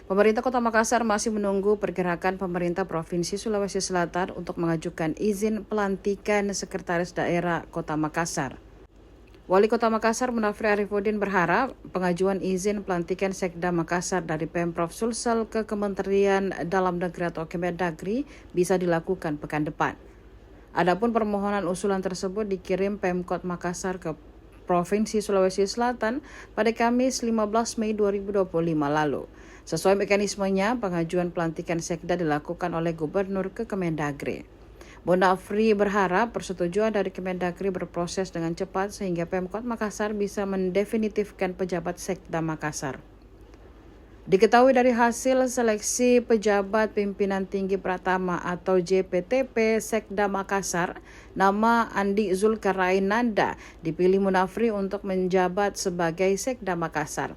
Pemerintah Kota Makassar masih menunggu pergerakan pemerintah Provinsi Sulawesi Selatan untuk mengajukan izin pelantikan Sekretaris Daerah Kota Makassar. Wali Kota Makassar Munafri Arifudin berharap pengajuan izin pelantikan Sekda Makassar dari Pemprov Sulsel ke Kementerian Dalam Negeri atau Kemendagri bisa dilakukan pekan depan. Adapun permohonan usulan tersebut dikirim Pemkot Makassar ke Provinsi Sulawesi Selatan pada Kamis 15 Mei 2025 lalu. Sesuai mekanismenya, pengajuan pelantikan Sekda dilakukan oleh Gubernur ke Kemendagri. Munafri berharap persetujuan dari Kemendagri berproses dengan cepat sehingga Pemkot Makassar bisa mendefinitifkan pejabat Sekda Makassar. Diketahui dari hasil seleksi pejabat pimpinan tinggi Pratama atau JPTP Sekda Makassar, nama Andi Zulkarnainanda dipilih Munafri untuk menjabat sebagai Sekda Makassar.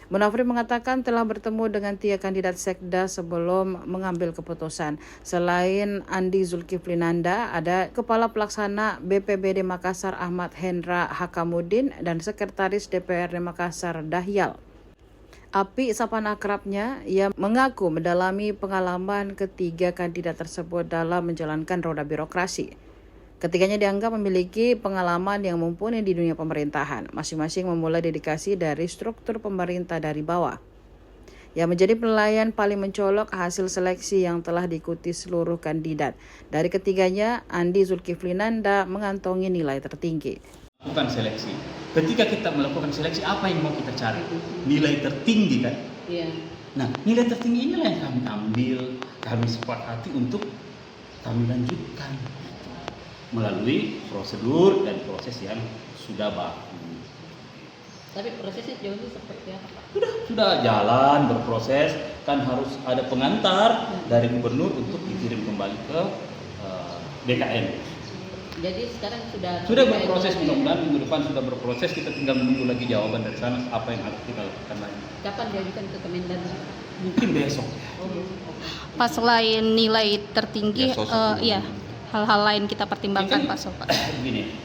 Munafri mengatakan telah bertemu dengan 3 kandidat Sekda sebelum mengambil keputusan. Selain Andi Zulkiflinanda, ada Kepala Pelaksana BPBD Makassar Ahmad Hendra Hakamuddin dan Sekretaris DPRD Makassar Dahyal. Api sapaan akrabnya, ia mengaku mendalami pengalaman ketiga kandidat tersebut dalam menjalankan roda birokrasi. Ketiganya dianggap memiliki pengalaman yang mumpuni di dunia pemerintahan. Masing-masing memulai dedikasi dari struktur pemerintah dari bawah. Yang menjadi penilaian paling mencolok hasil seleksi yang telah diikuti seluruh kandidat. Dari ketiganya, Andi Zulkiflinanda mengantongi nilai tertinggi. Lakukan seleksi. Ketika kita melakukan seleksi, apa yang mau kita cari? Nilai tertinggi kan? Iya. Nah, nilai tertinggi inilah yang kami ambil, kami sepakati untuk kami lanjutkan melalui prosedur dan proses yang sudah baku. Tapi prosesnya jauh ini seperti apa, Pak? Sudah jalan berproses, kan harus ada pengantar dari gubernur untuk dikirim kembali ke DKN. Jadi sekarang sudah berproses, mudah-mudahan minggu depan sudah berproses, kita tinggal menunggu lagi jawaban dari sana apa yang harus kita lakukan lagi. Kapan diajukan ke Kemendagri? Mungkin besok. Pas selain nilai tertinggi, ya hal-hal lain kita pertimbangkan Pak Sofa. Begini,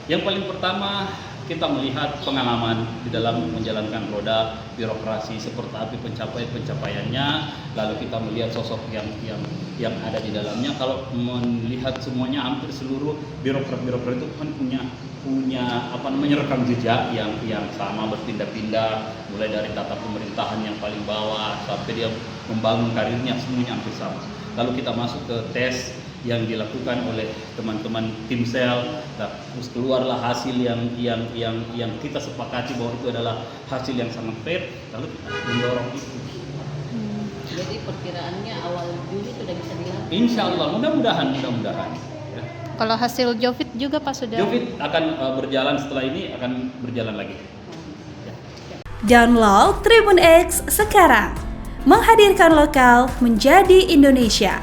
yang paling pertama kita melihat pengalaman di dalam menjalankan roda birokrasi seperti apa pencapaiannya, lalu kita melihat sosok yang ada di dalamnya. Kalau melihat semuanya, hampir seluruh birokrat itu kan punya rekam jejak yang sama, berpindah-pindah, mulai dari tata pemerintahan yang paling bawah sampai dia membangun karirnya, semuanya hampir sama. Lalu kita masuk ke tes yang dilakukan oleh teman-teman tim sel, terus keluarlah hasil yang kita sepakati bahwa itu adalah hasil yang sangat fair, lalu kita mendorong itu. Jadi perkiraannya awal Juli sudah bisa dilakukan. Insya Allah, mudah-mudahan. Ya. Kalau hasil Jovit juga Pak sudah. Jovit akan berjalan setelah ini, akan berjalan lagi. Ya. Download Tribun X sekarang, menghadirkan lokal menjadi Indonesia.